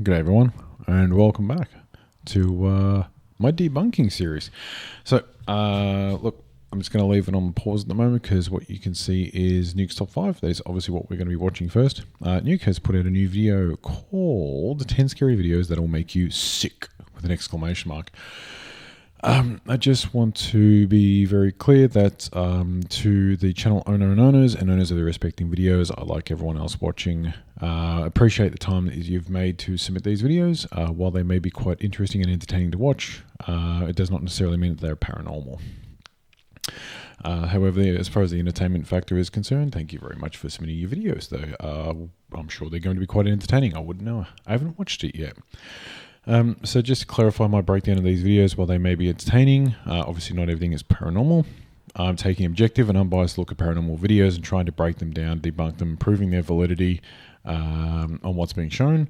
G'day everyone, and welcome back to my debunking series. So, look, I'm just going to leave it on pause at the moment because what you can see is NukesTop5. That is obviously what we're going to be watching first. Nuke has put out a new video called 10 Scary Videos That'll Make You Sick, with an exclamation mark. I just want to be very clear that to the channel owner and owners of the respecting videos, I, like everyone else watching, appreciate the time that you've made to submit these videos. While they may be quite interesting and entertaining to watch, it does not necessarily mean that they're paranormal. However, as far as the entertainment factor is concerned, thank you very much for submitting your videos, though. I'm sure they're going to be quite entertaining. I wouldn't know. I haven't watched it yet. So just to clarify my breakdown of these videos, while they may be entertaining, obviously not everything is paranormal. I'm taking objective and unbiased look at paranormal videos and trying to break them down, debunk them, proving their validity on what's being shown.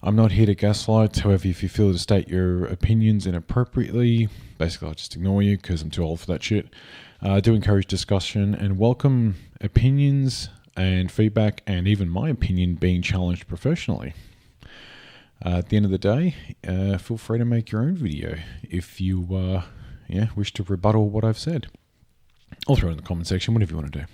I'm not here to gaslight. However, if you feel to state your opinions inappropriately, basically I'll just ignore you because I'm too old for that shit. I do encourage discussion and welcome opinions and feedback, and even my opinion being challenged professionally. At the end of the day, feel free to make your own video if you wish to rebuttal what I've said. I'll throw it in the comment section, whatever you want to do.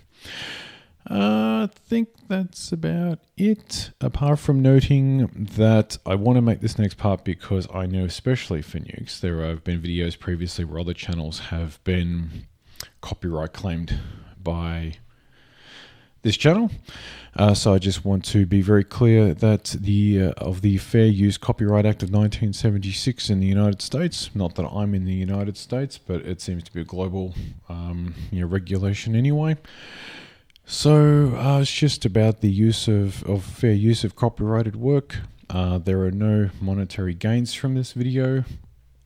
I think that's about it, apart from noting that I want to make this next part because I know, especially for Nukes, there have been videos previously where other channels have been copyright claimed by this channel. So I just want to be very clear that of the Fair Use Copyright Act of 1976 in the United States, not that I'm in the United States, but it seems to be a global regulation anyway. So it's just about the use of fair use of copyrighted work. There are no monetary gains from this video,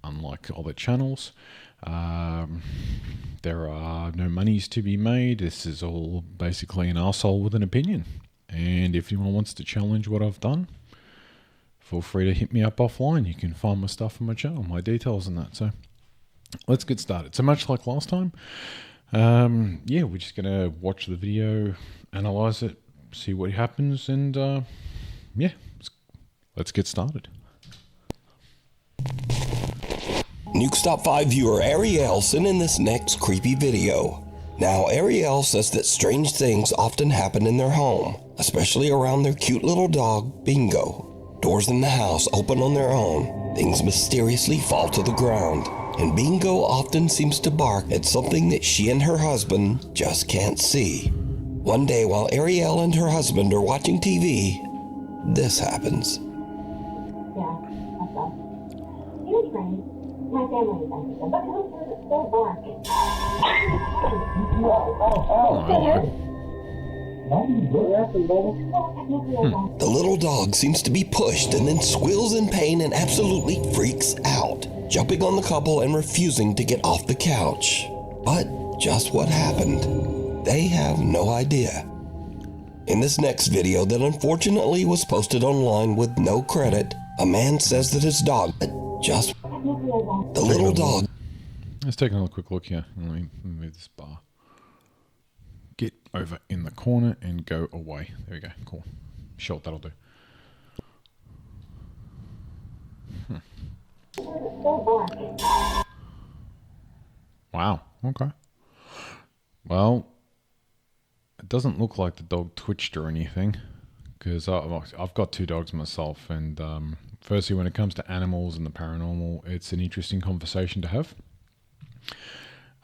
unlike other channels. There are no monies to be made. This is all basically an arsehole with an opinion. And if anyone wants to challenge what I've done, feel free to hit me up offline. You can find my stuff on my channel, my details and that. So let's get started. So much like last time, we're just going to watch the video, analyze it, see what happens, and let's get started. NukesTop5 viewer Ariel sent in this next creepy video. Now, Ariel says that strange things often happen in their home, especially around their cute little dog, Bingo. Doors in the house open on their own, things mysteriously fall to the ground, and Bingo often seems to bark at something that she and her husband just can't see. One day, while Ariel and her husband are watching TV, this happens. My family is Mexican, but who's so bark? The little dog seems to be pushed and then squeals in pain and absolutely freaks out, jumping on the couple and refusing to get off the couch. But just what happened? They have no idea. In this next video that unfortunately was posted online with no credit, a man says that his dog just... The little dog. Let's take another quick look here. Let me move this bar. Get over in the corner and go away. There we go. Cool. Sure, that'll do. Wow. Okay. Well, it doesn't look like the dog twitched or anything, because I've got two dogs myself, and firstly, when it comes to animals and the paranormal, it's an interesting conversation to have.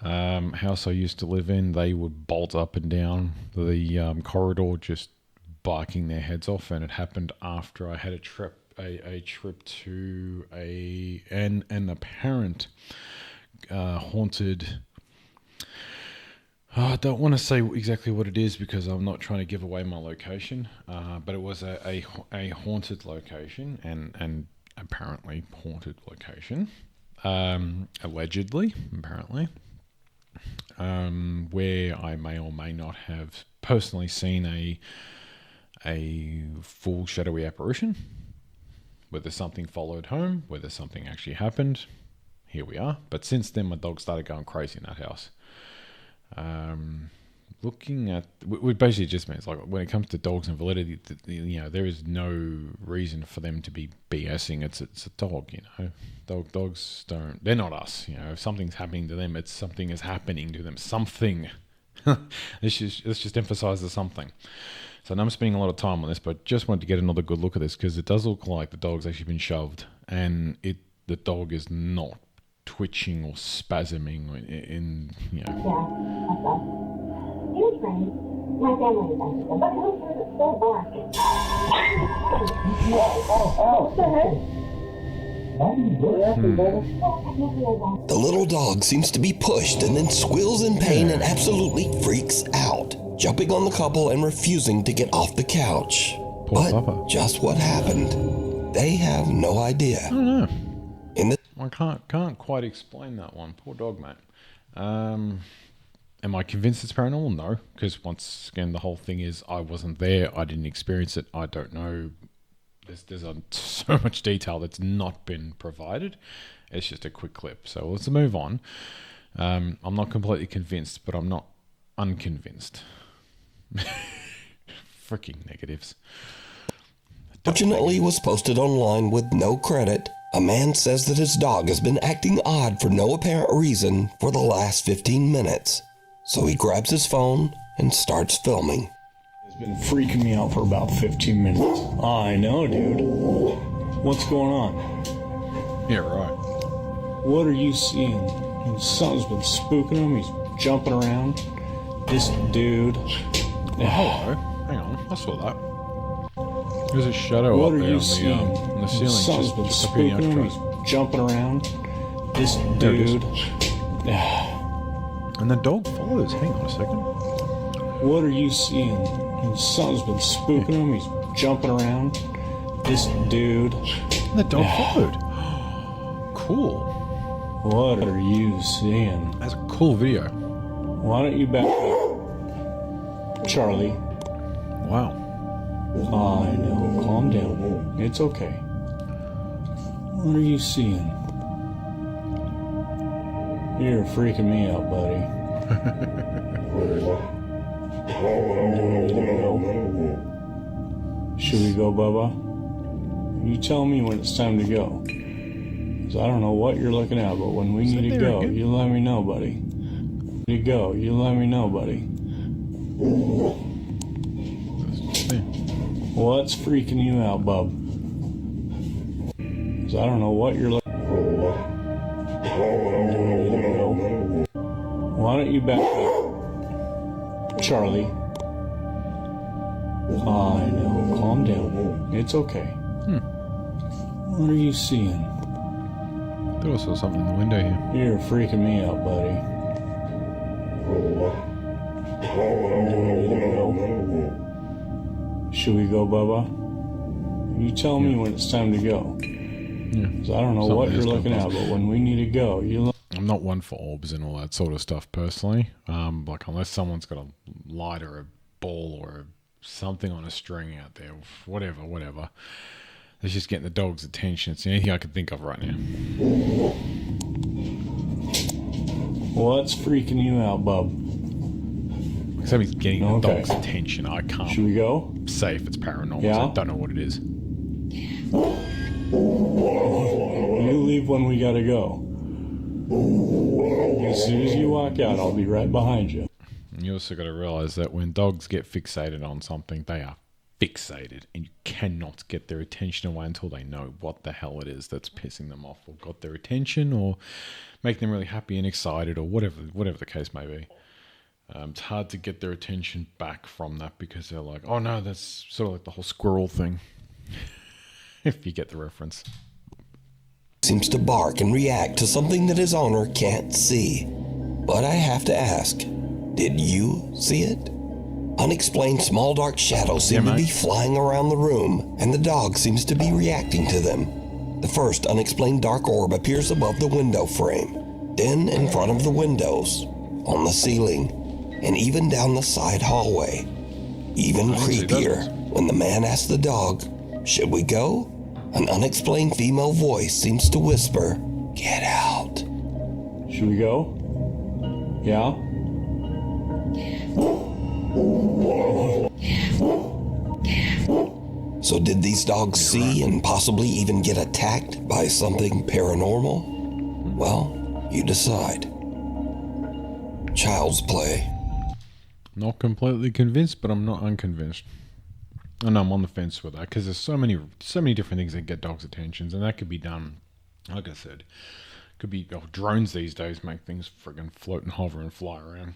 House I used to live in, they would bolt up and down the corridor just barking their heads off, and it happened after I had a trip to an apparent haunted... I don't want to say exactly what it is because I'm not trying to give away my location, but it was a haunted location and apparently haunted location, allegedly, apparently, where I may or may not have personally seen a full shadowy apparition, whether something followed home, whether something actually happened. Here we are. But since then, my dog started going crazy in that house. looking at, it basically just means like when it comes to dogs and validity, there is no reason for them to be BSing. It's a dog, dogs they're not us. If something's happening to them, it's something is happening to them. Something. Let's just emphasize the something. So I'm spending a lot of time on this, but just wanted to get another good look at this because it does look like the dog's actually been shoved, and the dog is not twitching or spasming in. Yeah, that's all. He was trained. My family is Mexican, but who cares? It's so bark. The little dog seems to be pushed and then squeals in pain and absolutely freaks out, jumping on the couple and refusing to get off the couch. But Papa. just what happened? They have no idea. I don't know. I can't quite explain that one. Poor dog, mate. Am I convinced it's paranormal? No, because once again, the whole thing is I wasn't there. I didn't experience it. I don't know. There's so much detail that's not been provided. It's just a quick clip. So let's move on. I'm not completely convinced, but I'm not unconvinced. Freaking negatives. Fortunately was posted online with no credit. A man says that his dog has been acting odd for no apparent reason for the last 15 minutes. So he grabs his phone and starts filming. It's been freaking me out for about 15 minutes. I know, dude. What's going on? Yeah, right. What are you seeing? Something's been spooking him. He's jumping around. This dude. Hello. Hang on. I saw that. There's a shadow What up are there you on seeing? the ceiling. Something's been Just up here in spooking the him. extras. He's jumping around. This There it is. dude. And the dog follows. Hang on a second. What are you seeing? Something's been spooking him. He's jumping around. This dude. And the dog followed. Cool. What are you seeing? That's a cool video. Why don't you back up? Charlie. Wow. I know. Calm down. It's okay. What are you seeing? You're freaking me out, buddy. Should we go, Bubba? You tell me when it's time to go. 'Cause I don't know what you're looking at, but when we need to go, you let me know, buddy. You let me know, buddy. What's freaking you out, bub? 'Cause I don't know what you're looking at. Why don't you back up? Charlie. I know. Calm down. It's okay. What are you seeing? I thought I saw something in the window here. You're freaking me out, buddy. Should we go, Bubba? You tell me when it's time to go. Yeah. 'Cause I don't know what you're looking at, but when we need to go, I'm not one for orbs and all that sort of stuff personally. Like unless someone's got a light or a ball or something on a string out there, whatever. It's just getting the dog's attention. It's the only thing I can think of right now. What's freaking you out, bub? Something's getting the dog's attention. I can't Should we go? say if it's paranormal. Yeah? So I don't know what it is. You leave when we gotta go. As soon as you walk out, I'll be right behind you. And you also got to realize that when dogs get fixated on something, they are fixated, and you cannot get their attention away until they know what the hell it is that's pissing them off, or got their attention, or make them really happy and excited, or whatever the case may be. It's hard to get their attention back from that because they're like, oh no, that's sort of like the whole squirrel thing. If you get the reference. Seems to bark and react to something that his owner can't see. But I have to ask, did you see it? Unexplained small dark shadows seem to be flying around the room, and the dog seems to be reacting to them. The first unexplained dark orb appears above the window frame, then in front of the windows, on the ceiling, and even down the side hallway. Even creepier, when the man asks the dog, should we go? An unexplained female voice seems to whisper, get out. Should we go? Yeah? So did these dogs see and possibly even get attacked by something paranormal? Well, you decide. Child's play. Not completely convinced, but I'm not unconvinced. And I'm on the fence with that because there's so many different things that get dogs' attentions, and that could be done. Like I said, could be drones these days make things friggin' float and hover and fly around.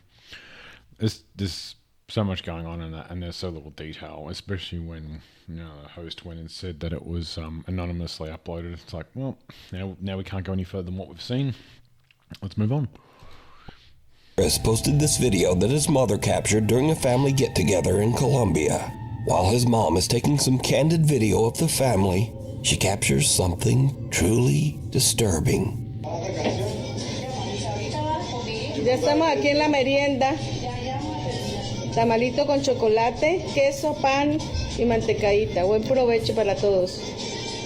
There's so much going on in that, and there's so little detail, especially when the host went and said that it was anonymously uploaded. It's like, well, now we can't go any further than what we've seen. Let's move on. Chris posted this video that his mother captured during a family get-together in Colombia. While his mom is taking some candid video of the family, she captures something truly disturbing. Ya estamos aquí en la merienda. Tamalito con chocolate, queso, pan y mantecadita. Buen provecho para todos.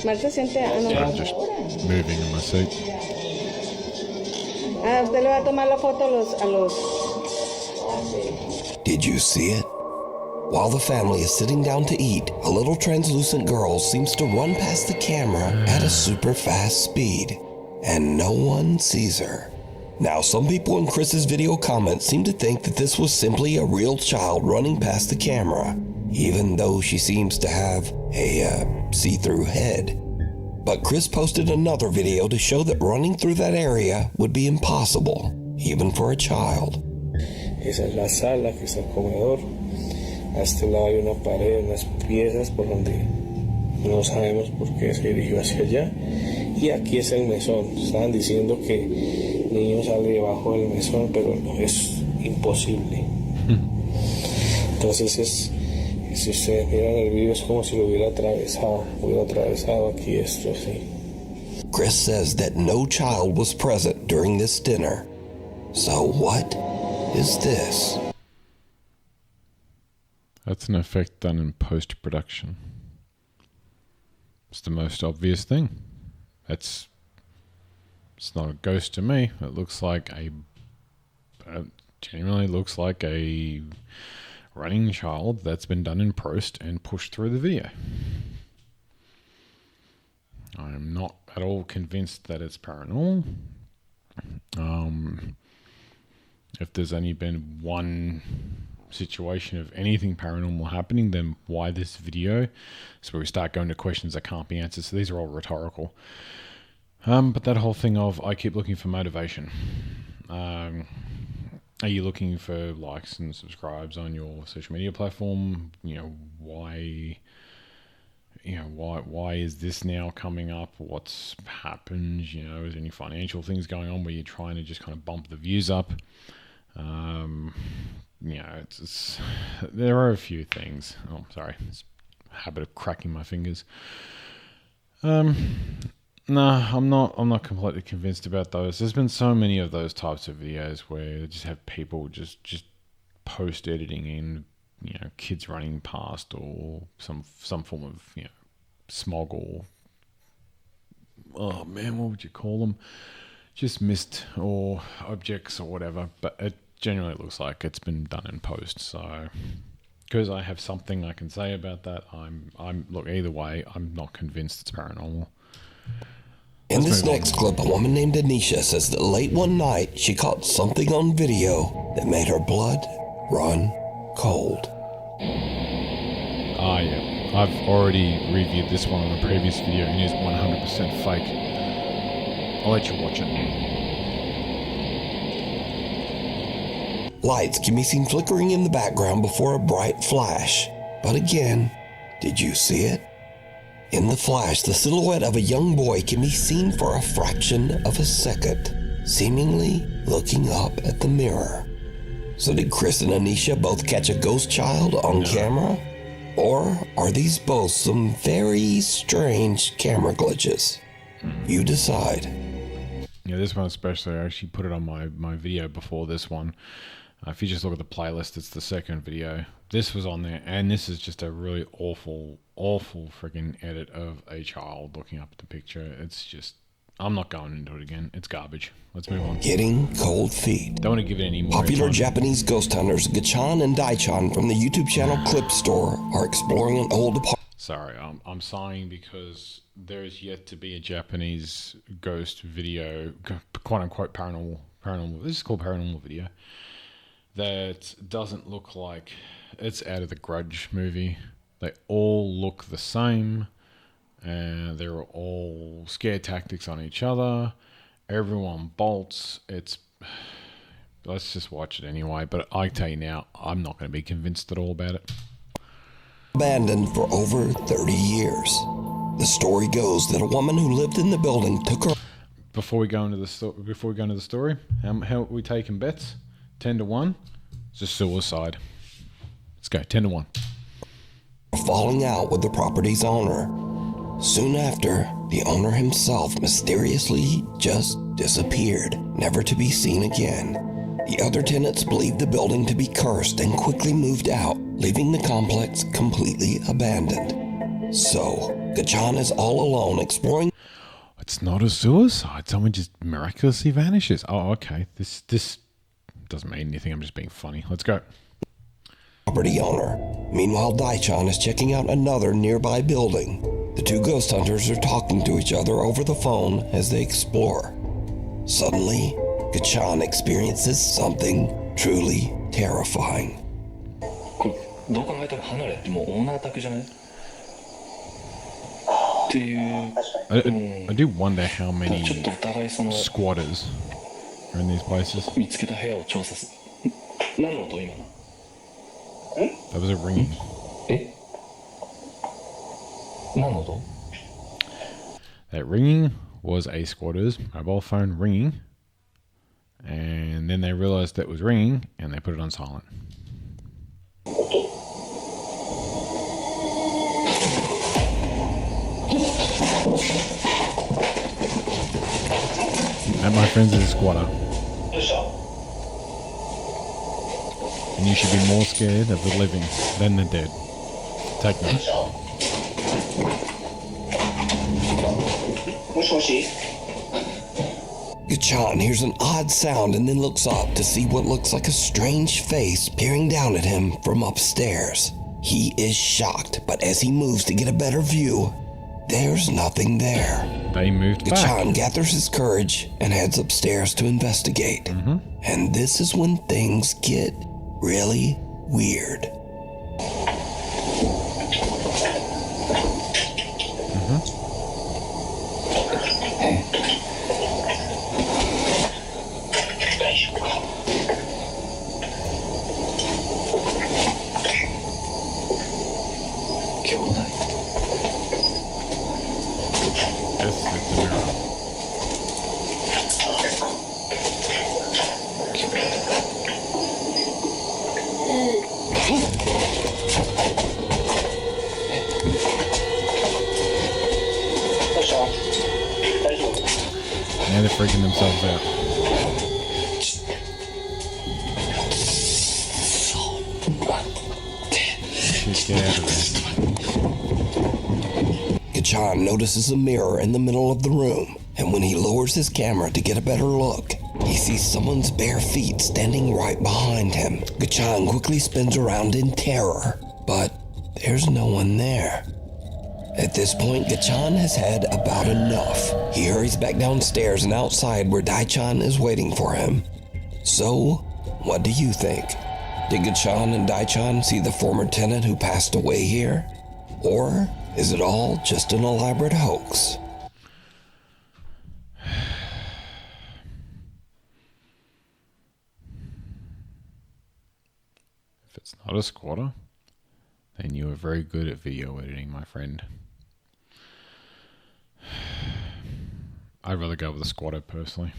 Marta siente... I'm just moving in my seat. Usted le va a tomar la foto a los... Did you see it? While the family is sitting down to eat, a little translucent girl seems to run past the camera at a super fast speed, and no one sees her. Now, some people in Chris's video comments seem to think that this was simply a real child running past the camera, even though she seems to have a see-through head. But Chris posted another video to show that running through that area would be impossible, even for a child. Esa es la sala, que es el comedor. A este lado hay una pared, unas piezas por donde no sabemos por qué se dirigió hacia allá. Y aquí es el mesón. Estaban diciendo que el niño sale debajo del mesón, pero no, es imposible. Entonces si ustedes miran el video, es como si lo hubiera atravesado aquí esto, así. Chris says that no child was present during this dinner. So what is this? That's an effect done in post-production. It's the most obvious thing. It's not a ghost to me. It looks like it genuinely looks like a running child that's been done in post and pushed through the video. I'm not at all convinced that it's paranormal. If there's only been one situation of anything paranormal happening, then why this video? So we start going to questions that can't be answered. So these are all rhetorical. But that whole thing of I keep looking for motivation. Are you looking for likes and subscribes on your social media platform? Why is this now coming up? What's happened? Is there any financial things going on where you're trying to just kind of bump the views up? There are a few things. Oh, sorry. It's a habit of cracking my fingers. No, I'm not completely convinced about those. There's been so many of those types of videos where they just have people just post editing in, kids running past or some form of, smog or, oh man, what would you call them? Just mist or objects or whatever. But it generally looks like it's been done in post. So because I have something I can say about that, look, either way, I'm not convinced it's paranormal. In this next clip, a woman named Anisha says that late one night, she caught something on video that made her blood run cold. Ah, yeah. I've already reviewed this one on a previous video and it is 100% fake. I'll let you watch it. Lights can be seen flickering in the background before a bright flash. But again, did you see it? In the flash, the silhouette of a young boy can be seen for a fraction of a second, seemingly looking up at the mirror. So did Chris and Anisha both catch a ghost child on camera? Or are these both some very strange camera glitches? You decide. Yeah, this one especially, I actually put it on my video before this one. If you just look at the playlist, it's the second video. This was on there, and this is just a really awful freaking edit of a child looking up at the picture. It's just I'm not going into it again. It's garbage. Let's move on. Getting cold feet. Don't want to give it any more Popular time. Japanese ghost hunters Gachan and Daichan from the YouTube channel Clip Store are exploring an old apartment. Sorry, I'm sighing because there is yet to be a Japanese ghost video, quote unquote paranormal. This is called paranormal video. That doesn't look like it's out of the Grudge movie. They all look the same. And they're all scare tactics on each other. Everyone bolts. Let's just watch it anyway. But I tell you now, I'm not going to be convinced at all about it. Abandoned for over 30 years. The story goes that a woman who lived in the building took her. Before we go into the story, how are we taking bets? 10-1. It's a suicide. Let's go 10-1. Falling out with the property's owner. Soon after, the owner himself mysteriously just disappeared, never to be seen again. The other tenants believed the building to be cursed and quickly moved out, leaving the complex completely abandoned. So, Gachan is all alone exploring. It's not a suicide. Someone just miraculously vanishes. Oh, okay. This doesn't mean anything. I'm just being funny. Let's go. Property owner. Meanwhile, Daichan is checking out another nearby building. The two ghost hunters are talking to each other over the phone as they explore. Suddenly, Gachan experiences something truly terrifying. I do wonder how many squatters are in these places. That was a ringing. That ringing was a squatter's mobile phone ringing, and then they realized that it was ringing and they put it on silent. That, my friends, is a squatter. And you should be more scared of the living than the dead. Take note. Gachan hears an odd sound and then looks up to see what looks like a strange face peering down at him from upstairs. He is shocked, but as he moves to get a better view, there's nothing there. They moved back. Gachan gathers his courage and heads upstairs to investigate. And this is when things get really weird. It's a mirror. Now they're freaking themselves out. Shit, get out of there. Gachan notices a mirror in the middle of the room, and when he lowers his camera to get a better look, he sees someone's bare feet standing right behind him. Gachan quickly spins around in terror, but there's no one there. At this point, Gachan has had about enough. He hurries back downstairs and outside where Daichan is waiting for him. So, what do you think? Did Gachan and Daichan see the former tenant who passed away here? Or is it all just an elaborate hoax? If it's not a squatter, then you are very good at video editing, my friend. I'd rather go with a squatter, personally.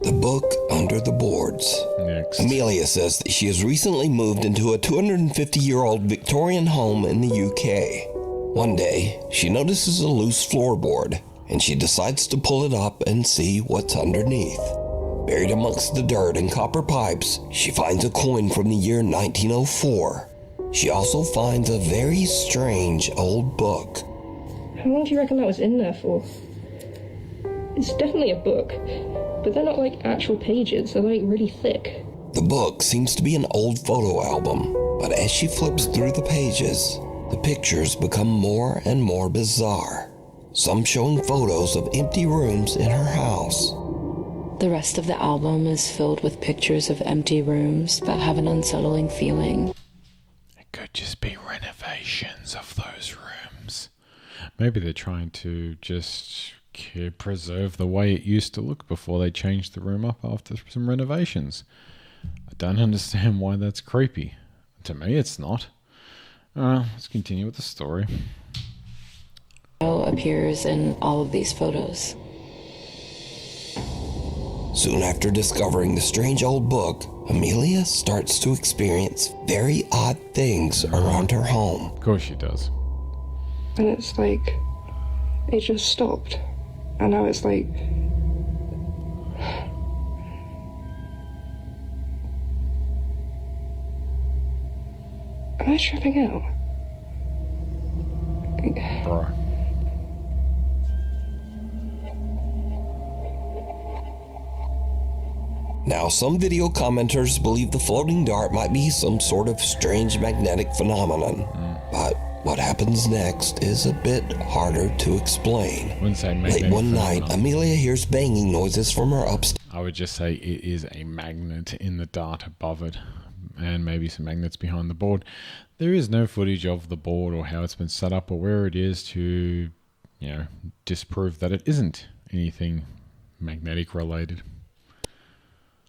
The book under the boards. Next. Amelia says that she has recently moved into a 250-year-old Victorian home in the UK. One day, she notices a loose floorboard, and she decides to pull it up and see what's underneath. Buried amongst the dirt and copper pipes, she finds a coin from the year 1904. She also finds a very strange old book. How long do you reckon that was in there for? It's definitely a book, but they're not like actual pages, they're like really thick. The book seems to be an old photo album, but as she flips through the pages, the pictures become more and more bizarre. Some showing photos of empty rooms in her house. The rest of the album is filled with pictures of empty rooms that have an unsettling feeling. It could just be renovations of those rooms. Maybe they're trying to just preserve the way it used to look before they changed the room up after some renovations. I don't understand why that's creepy. To me, it's not. Let's continue with the story. Appears in all of these photos. Soon after discovering the strange old book, Amelia starts to experience very odd things around her home. Of course she does. And it's like, it just stopped. And now it's like... Am I tripping out? Bro. Now, some video commenters believe the floating dart might be some sort of strange magnetic phenomenon, but what happens next is a bit harder to explain. Late one night, Amelia hears banging noises from her upstairs. I would just say it is a magnet in the dart above it, and maybe some magnets behind the board. There is no footage of the board or how it's been set up or where it is to, disprove that it isn't anything magnetic related.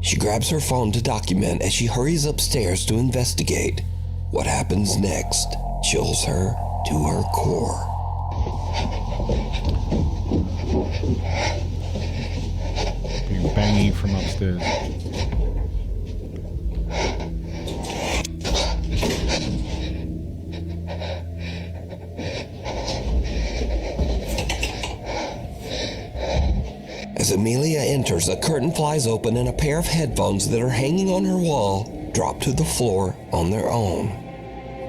She grabs her phone to document as she hurries upstairs to investigate. What happens next chills her to her core. Banging from upstairs. As Amelia enters, a curtain flies open and a pair of headphones that are hanging on her wall drop to the floor on their own.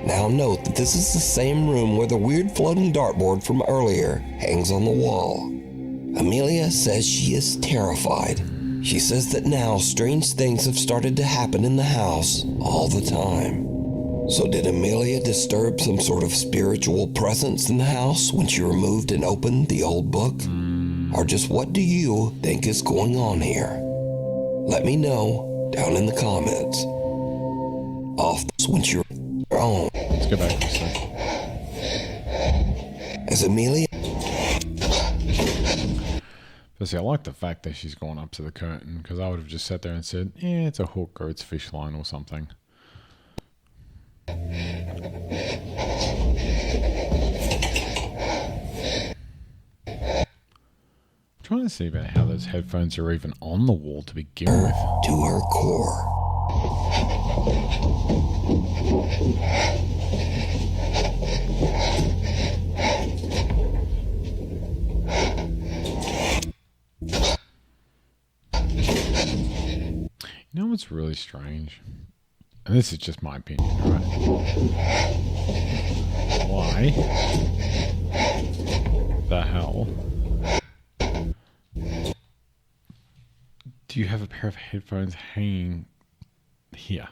Now note that this is the same room where the weird floating dartboard from earlier hangs on the wall. Amelia says she is terrified. She says that now strange things have started to happen in the house all the time. So did Amelia disturb some sort of spiritual presence in the house when she removed and opened the old book? Or just what do you think is going on here? Let me know down in the comments. Off when you're your own. Let's go back for a sec. As Amelia... See, I like the fact that she's gone up to the curtain, because I would have just sat there and said, it's a hook or it's fish line or something. I'm trying to see about how those headphones are even on the wall to begin with. To her core. You know what's really strange? And this is just my opinion, right? Why the hell do you have a pair of headphones hanging here?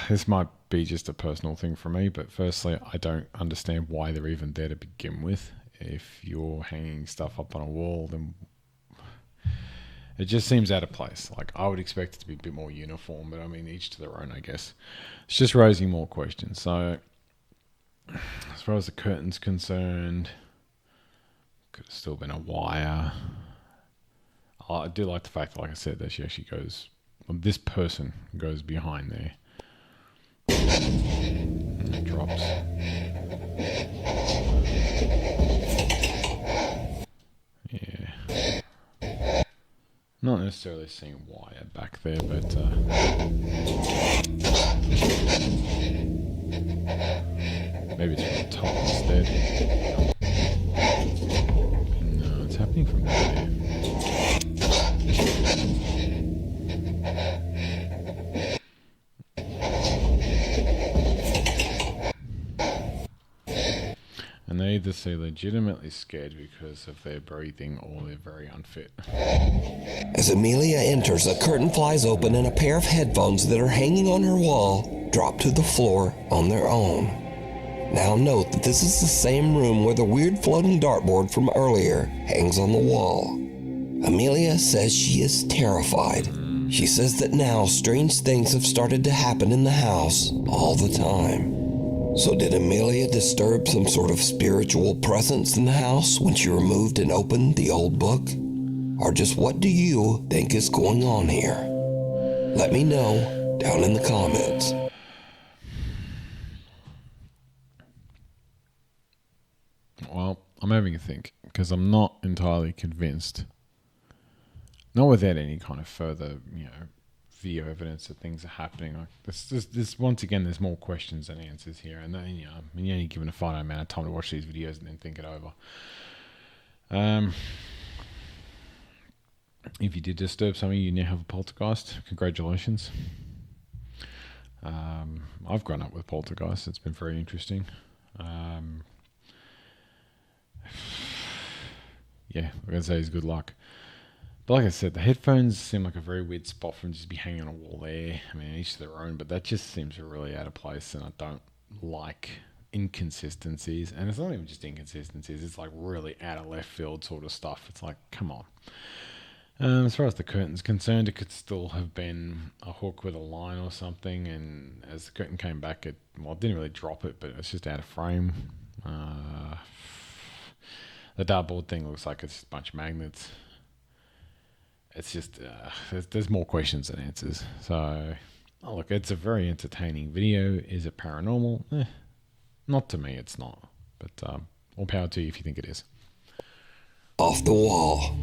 This might be just a personal thing for me, but firstly, I don't understand why they're even there to begin with. If you're hanging stuff up on a wall, then it just seems out of place. Like, I would expect it to be a bit more uniform, but I mean, each to their own, I guess. It's just raising more questions. So, as far as the curtain's concerned, could have still been a wire. I do like the fact that, like I said, that she actually goes, this person goes behind there. And it drops. Yeah. Not necessarily seeing wire back there, but maybe it's from the top instead. No, it's happening from there. They either seem legitimately scared because of their breathing or they're very unfit. As Amelia enters, a curtain flies open and a pair of headphones that are hanging on her wall drop to the floor on their own. Now note that this is the same room where the weird floating dartboard from earlier hangs on the wall. Amelia says she is terrified. She says that now strange things have started to happen in the house all the time. So did Amelia disturb some sort of spiritual presence in the house when she removed and opened the old book? Or just what do you think is going on here? Let me know down in the comments. Well, I'm having a think because I'm not entirely convinced. Not without any kind of further, video evidence that things are happening. Like this once again, there's more questions than answers here, and then, you're only given a finite amount of time to watch these videos and then think it over. If you did disturb something, you now have a poltergeist. Congratulations. I've grown up with poltergeists. It's been very interesting. Yeah, I'm gonna say is good luck. But like I said, the headphones seem like a very weird spot for them to just be hanging on a wall there. I mean, each to their own, but that just seems really out of place, and I don't like inconsistencies. And it's not even just inconsistencies, it's like really out of left field sort of stuff. It's like, come on. As far as the curtain's concerned, it could still have been a hook with a line or something, and as the curtain came back, it didn't really drop it, but it's just out of frame. The dartboard thing looks like it's just a bunch of magnets. It's just, there's more questions than answers. So, look, it's a very entertaining video. Is it paranormal? Not to me, it's not. But all power to you if you think it is. Off the wall.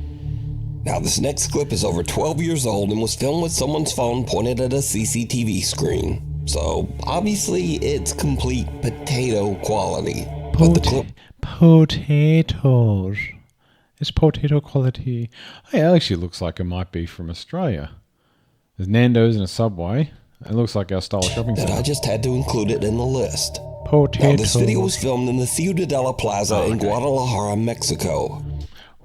Now, this next clip is over 12 years old and was filmed with someone's phone pointed at a CCTV screen. So, obviously, it's complete potato quality. But the clip... Potatoes. It's potato quality. It actually looks like it might be from Australia. There's Nando's and a Subway. It looks like our style of shopping that center. I just had to include it in the list. Potatoes. Now, this video was filmed in the Ciudadela Plaza in Guadalajara, Mexico.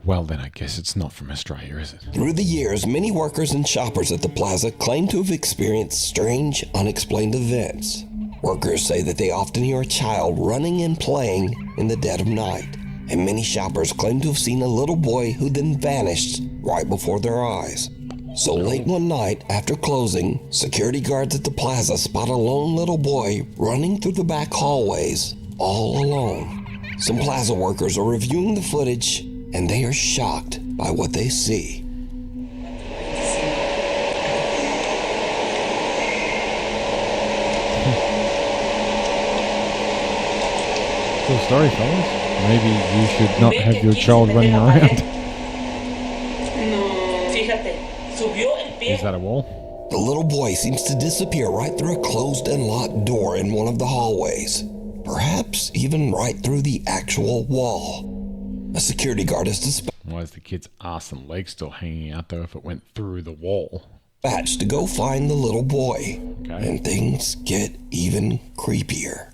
Well, then I guess it's not from Australia, is it? Through the years, many workers and shoppers at the plaza claim to have experienced strange, unexplained events. Workers say that they often hear a child running and playing in the dead of night. And many shoppers claim to have seen a little boy who then vanished right before their eyes. So late one night, after closing, security guards at the plaza spot a lone little boy running through the back hallways, all alone. Some plaza workers are reviewing the footage, and they are shocked by what they see. Cool story, fellas. Maybe you should not have your child running around. Is that a wall? The little boy seems to disappear right through a closed and locked door in one of the hallways. Perhaps even right through the actual wall. A security guard is dispatched. Why is the kid's ass and legs still hanging out though if it went through the wall? To go find the little boy. Okay. And things get even creepier.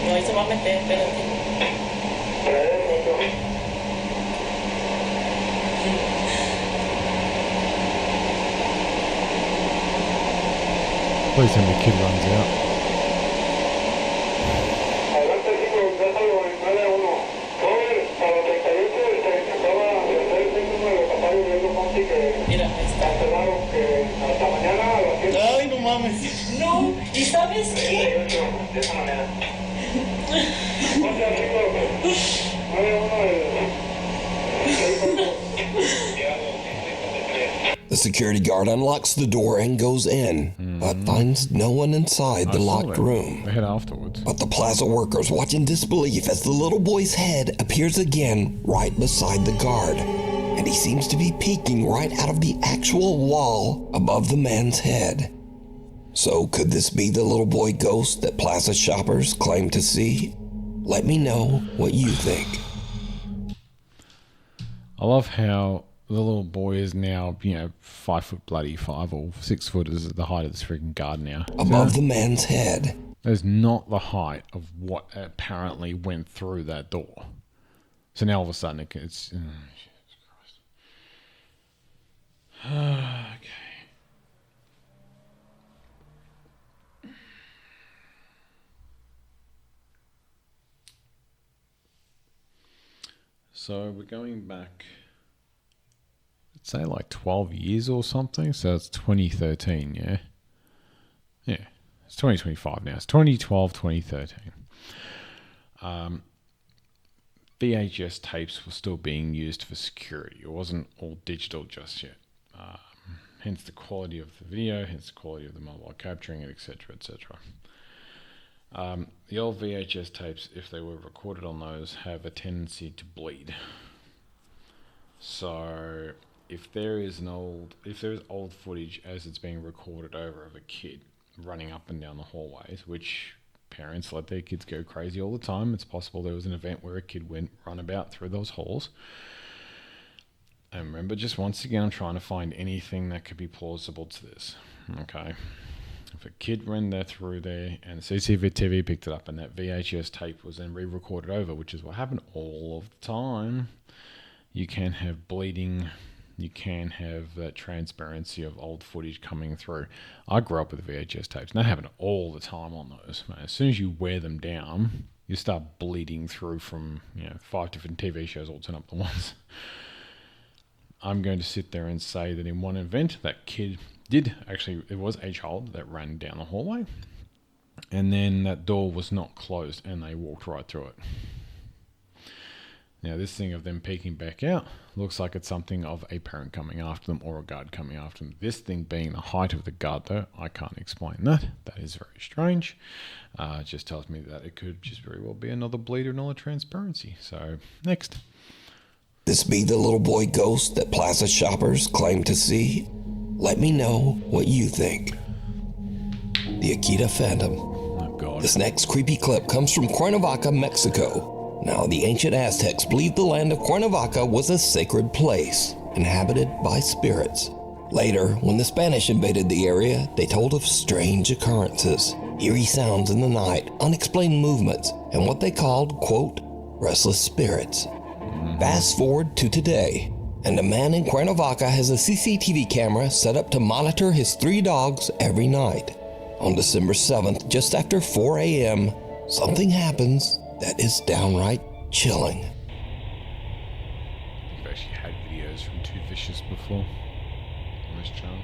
No, ahí se va a meter, espérate. Please tell me the kid runs out. Mira, ahí está. Ay, no mames. No, ¿y sabes qué? De esa manera. The security guard unlocks the door and goes in, but finds no one inside the locked room. They head afterwards. But the plaza workers watch in disbelief as the little boy's head appears again right beside the guard, and he seems to be peeking right out of the actual wall above the man's head. So could this be the little boy ghost that plaza shoppers claim to see? Let me know what you think. I love how the little boy is now, 5 foot bloody 5 or 6 foot is the height of this freaking garden now. Above the man's head. That's not the height of what apparently went through that door. So now all of a sudden it's... Jesus Christ. Okay. So we're going back, let's say like 12 years or something. So it's 2013, yeah? Yeah. It's 2025 now. It's 2012, 2013. VHS tapes were still being used for security. It wasn't all digital just yet. Hence the quality of the video, hence the quality of the mobile capturing it, etc., etc. The old VHS tapes, if they were recorded on those, have a tendency to bleed. So if there is old footage as it's being recorded over of a kid running up and down the hallways, which parents let their kids go crazy all the time. It's possible there was an event where a kid went run about through those halls. And remember, just once again, I'm trying to find anything that could be plausible to this. Okay. If a kid ran through there and the CCTV picked it up and that VHS tape was then re-recorded over, which is what happened all of the time, you can have bleeding. You can have that transparency of old footage coming through. I grew up with VHS tapes, and that happened all the time on those. As soon as you wear them down, you start bleeding through from 5 different TV shows all turn up at once. I'm going to sit there and say that in one event, that kid it was a child that ran down the hallway, and then that door was not closed, and they walked right through it. Now, this thing of them peeking back out looks like it's something of a parent coming after them or a guard coming after them. This thing being the height of the guard, though, I can't explain that. That is very strange. It just tells me that it could just very well be another bleed or another transparency. So, next. This be the little boy ghost that plaza shoppers claim to see? Let me know what you think. The Akita Phantom. Oh, God. This next creepy clip comes from Cuernavaca, Mexico. Now, the ancient Aztecs believed the land of Cuernavaca was a sacred place, inhabited by spirits. Later, when the Spanish invaded the area, they told of strange occurrences, eerie sounds in the night, unexplained movements, and what they called, quote, restless spirits. Fast forward to today, and a man in Cuernavaca has a CCTV camera set up to monitor his 3 dogs every night. On December 7th, just after 4 a.m., something happens that is downright chilling. I've actually had videos from Too Vicious before on this channel.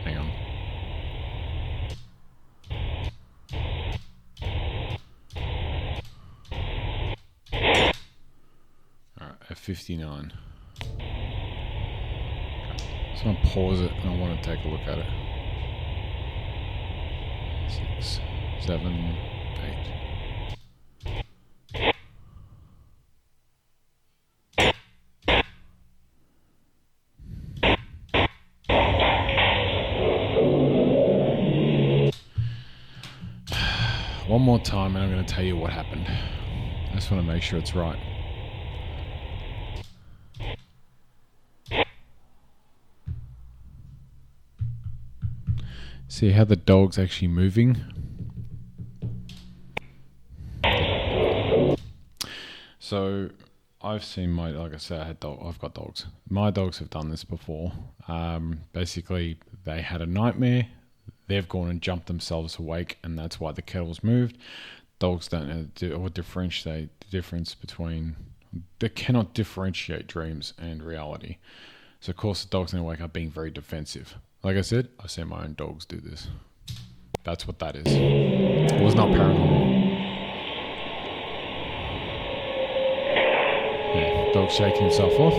Hang on. Alright, at 59. So I'm gonna pause it and I want to take a look at it. 6, 7, 8. One more time and I'm going to tell you what happened. I just want to make sure it's right. See how the dog's actually moving? So I've seen like I said, I've got dogs. My dogs have done this before. Basically, they had a nightmare. They've gone and jumped themselves awake, and that's why the kettle's moved. Dogs don't know or differentiate the difference between... They cannot differentiate dreams and reality. So, of course, the dog's going to wake up being very defensive. Like I said, I've seen my own dogs do this. That's what that is. It was not paranormal. Yeah, dog shaking himself off.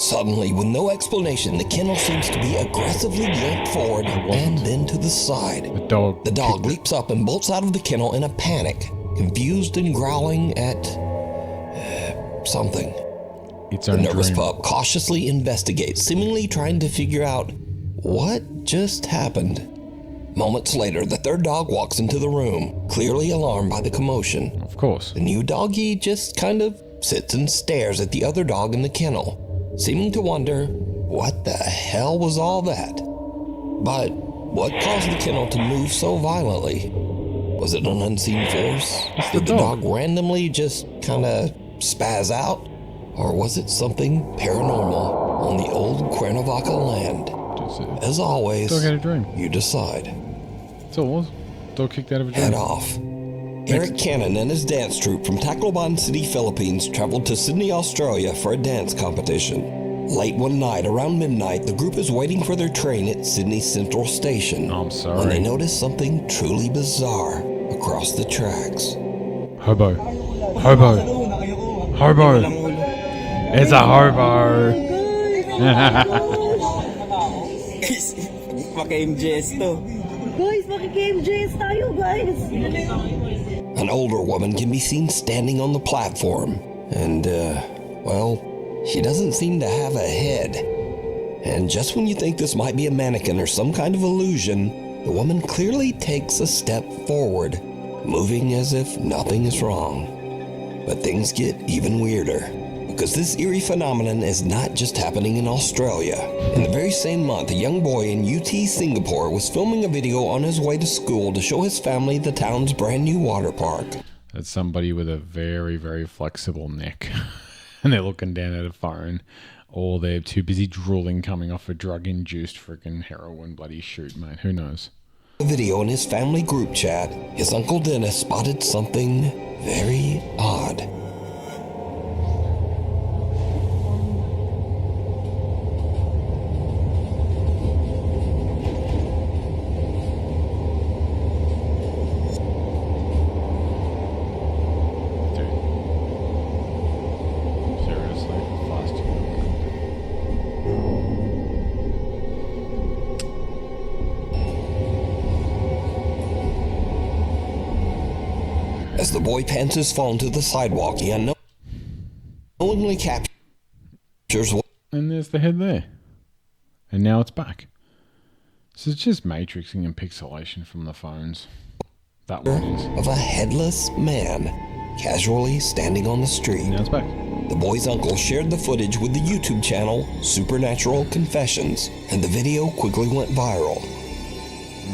Suddenly, with no explanation, the kennel seems to be aggressively yanked forward and then to the side. The dog leaps up and bolts out of the kennel in a panic, confused and growling at something. The nervous pup cautiously investigates, seemingly trying to figure out what just happened. Moments later, the third dog walks into the room, clearly alarmed by the commotion. Of course. The new doggy just kind of sits and stares at the other dog in the kennel, seeming to wonder, what the hell was all that? But what caused the kennel to move so violently? Was it an unseen force? Did the dog randomly just kind of spaz out? Or was it something paranormal on the old Cuernavaca land? As always, dog had a dream. You decide. That's all it was. Dog kicked out of a dream. Head off. Eric Cannon and his dance troupe from Tacloban City, Philippines traveled to Sydney, Australia for a dance competition. Late one night, around midnight, the group is waiting for their train at Sydney Central Station. I'm sorry. When they notice something truly bizarre across the tracks. Hobo. It's a hobo. An older woman can be seen standing on the platform, and, she doesn't seem to have a head. And just when you think this might be a mannequin or some kind of illusion, the woman clearly takes a step forward, moving as if nothing is wrong. But things get even weirder, because this eerie phenomenon is not just happening in Australia. In the very same month, a young boy in UT Singapore was filming a video on his way to school to show his family the town's brand new water park. That's somebody with a very, very flexible neck. And they're looking down at a phone. Or they're too busy drooling coming off a drug-induced freaking heroin bloody shoot, mate. Who knows? The video in his family group chat, his Uncle Dennis spotted something very odd. As the boy pans his phone to the sidewalk, he unknowingly captures what... And there's the head there. And now it's back. So it's just matrixing and pixelation from the phones. That one is. Of a headless man casually standing on the street. Now it's back. The boy's uncle shared the footage with the YouTube channel Supernatural Confessions, and the video quickly went viral.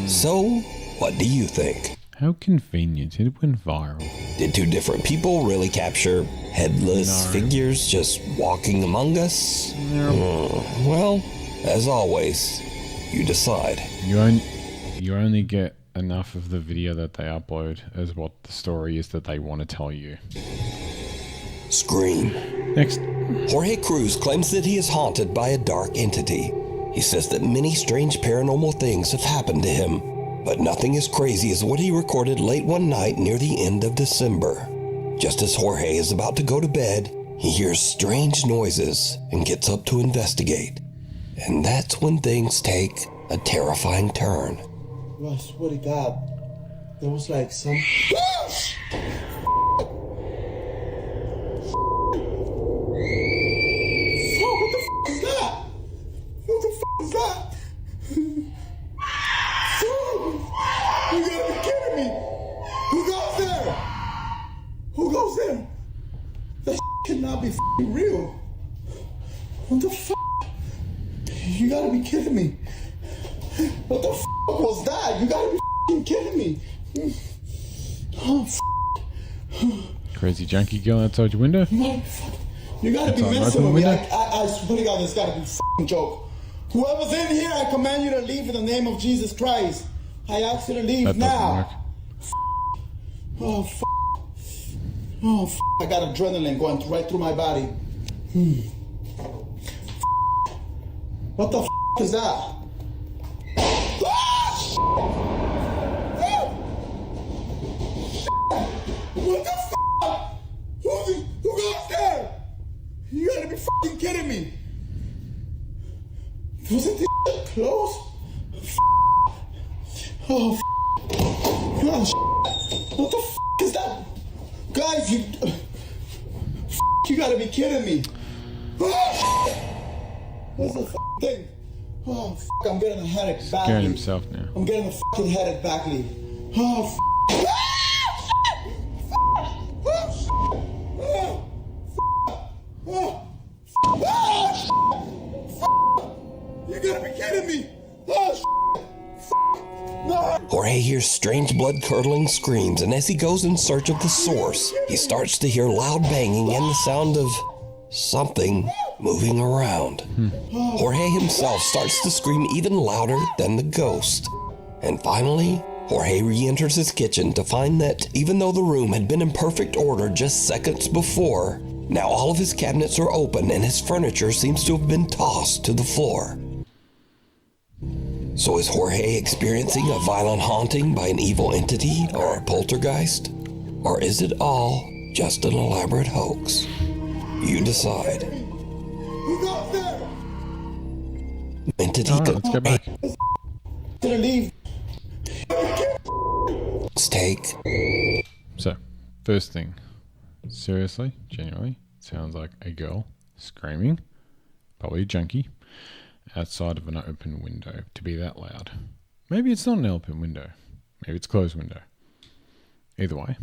So, what do you think? How convenient. It went viral. Did two different people really capture headless figures just walking among us? No. Well, as always, you decide. You only get enough of the video that they upload as what the story is that they want to tell you. Scream. Next. Jorge Cruz claims that he is haunted by a dark entity. He says that many strange paranormal things have happened to him, but nothing as crazy as what he recorded late one night near the end of December. Just as Jorge is about to go to bed, he hears strange noises and gets up to investigate. And that's when things take a terrifying turn. I swear to God, there was like some... What the f*** is that? You gotta be kidding me! Who goes there? Who goes there? That cannot be f***ing real. What the f***? You gotta be kidding me. What the f*** was that? You gotta be f***ing kidding me. Oh, f***. Crazy junkie girl outside your window? You gotta be messing with me. I swear to God, this gotta be a f***ing joke. Whoever's in here, I command you to leave in the name of Jesus Christ. I ask you to leave now. Oh, f***. Oh, f***. I got adrenaline going right through my body. What the f*** is that? What the f***? Who goes there? You gotta be f***ing kidding me. Wasn't this close? Oh, gosh. What the is that? Guys, you gotta be kidding me. What's the thing? Oh, I'm getting a headache badly. Scared himself now. I'm getting a fucking headache badly. Oh, you gotta be kidding me. Jorge hears strange blood-curdling screams, and as he goes in search of the source, he starts to hear loud banging and the sound of something moving around. Jorge himself starts to scream even louder than the ghost. And finally, Jorge re-enters his kitchen to find that even though the room had been in perfect order just seconds before, now all of his cabinets are open and his furniture seems to have been tossed to the floor. So is Jorge experiencing a violent haunting by an evil entity or a poltergeist? Or is it all just an elaborate hoax? You decide. Who got there? Entity let's go back. Gonna leave. Take. So, first thing. Seriously, genuinely, sounds like a girl screaming, probably a junkie, outside of an open window to be that loud. Maybe it's not an open window. Maybe it's a closed window. Either way.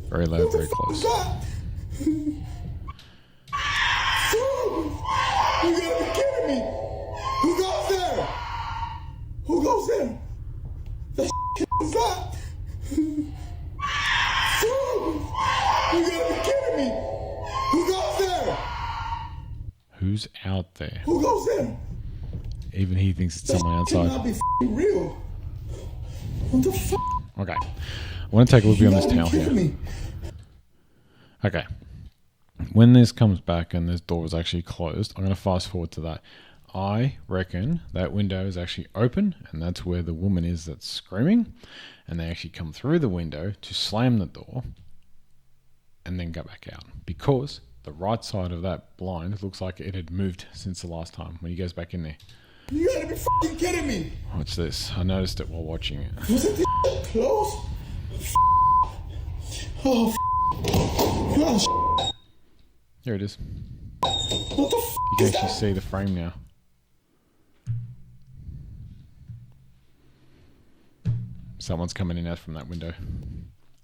Very loud, very close. You gotta be kidding me. Who goes there? Who goes there? The is that? You gotta be kidding me. Who goes there? Who's out there? Who goes there? Even he thinks it's someone outside. Cannot be real. What the fuck? Okay. I want to take a look beyond this towel here. Me. Okay. When this comes back and this door was actually closed, I'm going to fast forward to that. I reckon that window is actually open, and that's where the woman is that's screaming, and they actually come through the window to slam the door and then go back out, because the right side of that blind looks like it had moved since the last time when he goes back in there. You gotta be fucking kidding me. What's this? I noticed it while watching it. Wasn't this close? Oh, gosh. Here it is. What the f You can actually see the frame now. Someone's coming in out from that window.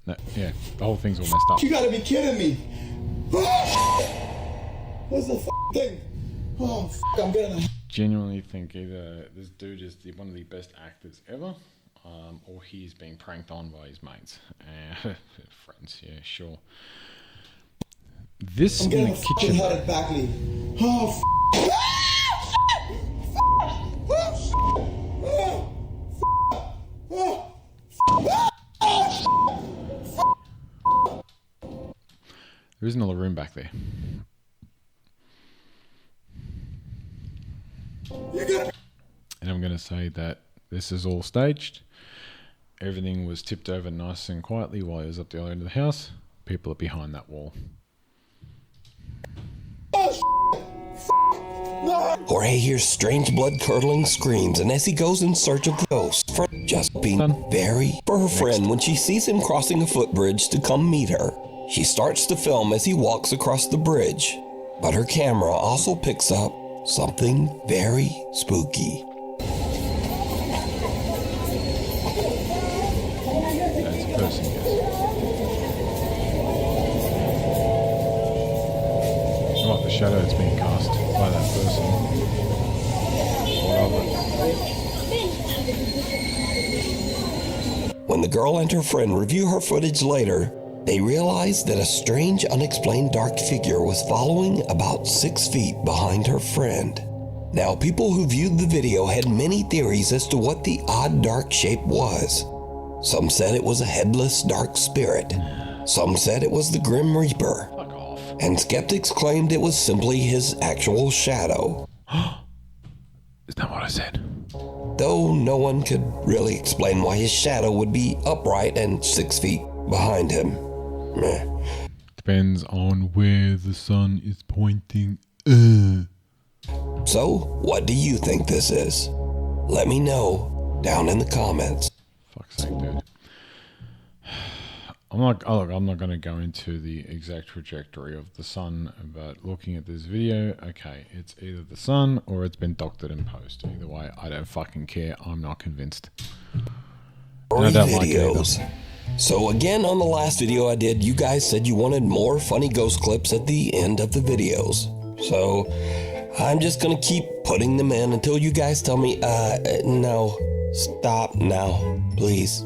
No, yeah, the whole thing's all messed up. You gotta be kidding me. What's the thing? Oh, I'm getting a... Genuinely think either this dude is one of the best actors ever, or he's being pranked on by his mates. Friends, yeah, sure. This I'm in getting the a kitchen. headache badly. Oh, There is another room back there. And I'm going to say that this is all staged. Everything was tipped over nice and quietly while he was up the other end of the house. People are behind that wall. Jorge hears strange blood-curdling screams, and as he goes in search of the ghost, just being very for her friend when she sees him crossing a footbridge to come meet her. She starts to film as he walks across the bridge, but her camera also picks up something very spooky. That's a person, yes. Like the shadow that's being cast by that person. What of it? When the girl and her friend review her footage later, they realize that a strange, unexplained dark figure was following about 6 feet behind her friend. Now, people who viewed the video had many theories as to what the odd dark shape was. Some said it was a headless dark spirit. Some said it was the Grim Reaper. Fuck off. And skeptics claimed it was simply his actual shadow. Is that what I said? Though no one could really explain why his shadow would be upright and 6 feet behind him. Meh. Depends on where the sun is pointing. So, what do you think this is? Let me know down in the comments. Fuck's sake, dude. I'm not going to go into the exact trajectory of the sun, but looking at this video, okay, it's either the sun or it's been doctored in post. Either way, I don't fucking care. I'm not convinced. And I don't like it either. So again, on the last video I did, you guys said you wanted more funny ghost clips at the end of the videos. So I'm just gonna keep putting them in until you guys tell me, no, stop now, please.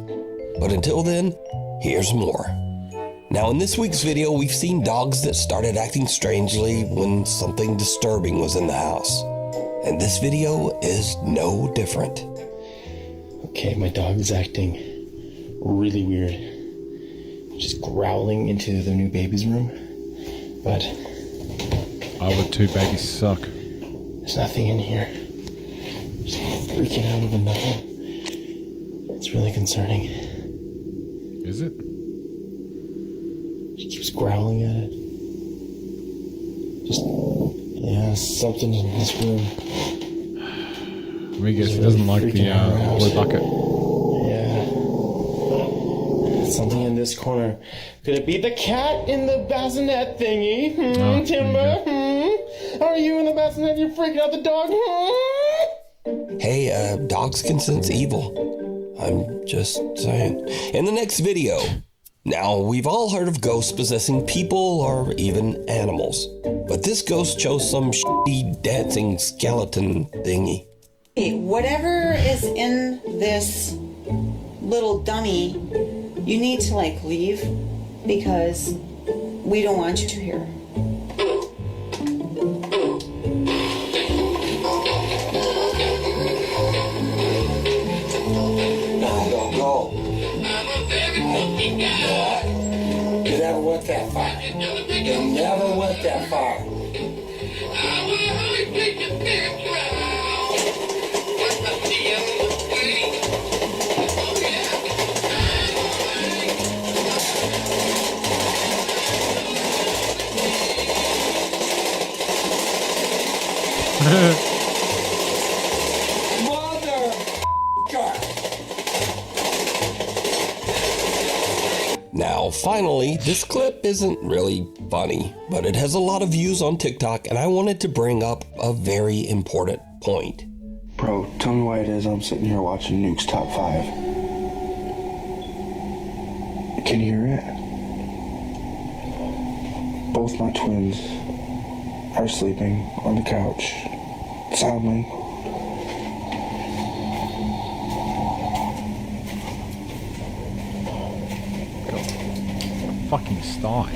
But until then, here's more. Now in this week's video, we've seen dogs that started acting strangely when something disturbing was in the house. And this video is no different. Okay, my dog is acting really weird. Just growling into the new baby's room. But I would too, babies suck. There's nothing in here. Just freaking out over nothing. It's really concerning. Is it? She keeps growling at it. Just, yeah, something in this room. Let me guess, he doesn't like the blue bucket. Yeah. Something in this corner. Could it be the cat in the bassinet thingy? Timber? Are you in the bassinet? You're freaking out the dog? Hey, dogs can sense evil. I'm just saying. In the next video, now we've all heard of ghosts possessing people or even animals, but this ghost chose some shitty dancing skeleton thingy. Hey, whatever is in this little dummy, you need to leave because we don't want you to hear. You never went that far. You never went that far. Now, finally, this clip isn't really funny, but it has a lot of views on TikTok, and I wanted to bring up a very important point. Bro, tell me why it is I'm sitting here watching Nuke's Top 5. Can you hear it? Both my twins are sleeping on the couch, soundly. Fucking sty.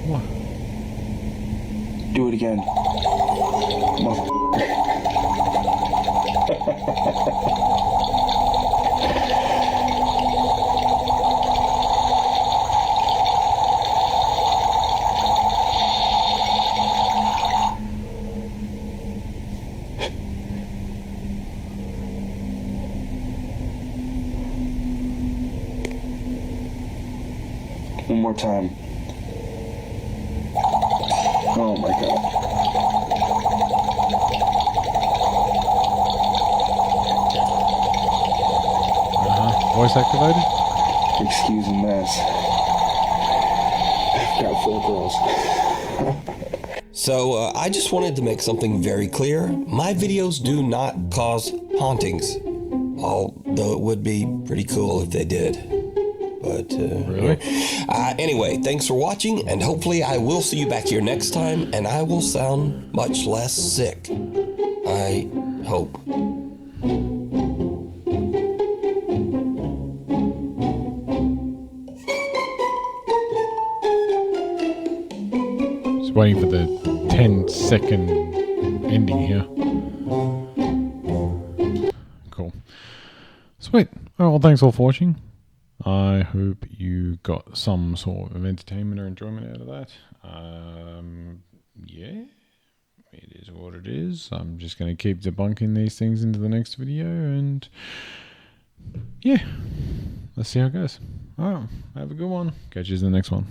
What? Do it again. One more time. Oh my god. Voice activated? Excuse the mess. I've got 4 girls. So, I just wanted to make something very clear. My videos do not cause hauntings. Although it would be pretty cool if they did. But, really? Anyway, thanks for watching, and hopefully I will see you back here next time, and I will sound much less sick. I hope. Just waiting for the 10-second ending here. Cool. Sweet. Oh, well, thanks all for watching. I hope you got some sort of entertainment or enjoyment out of that. Yeah, it is what it is. I'm just going to keep debunking these things into the next video, and yeah, let's see how it goes. Alright, have a good one. Catch you in the next one.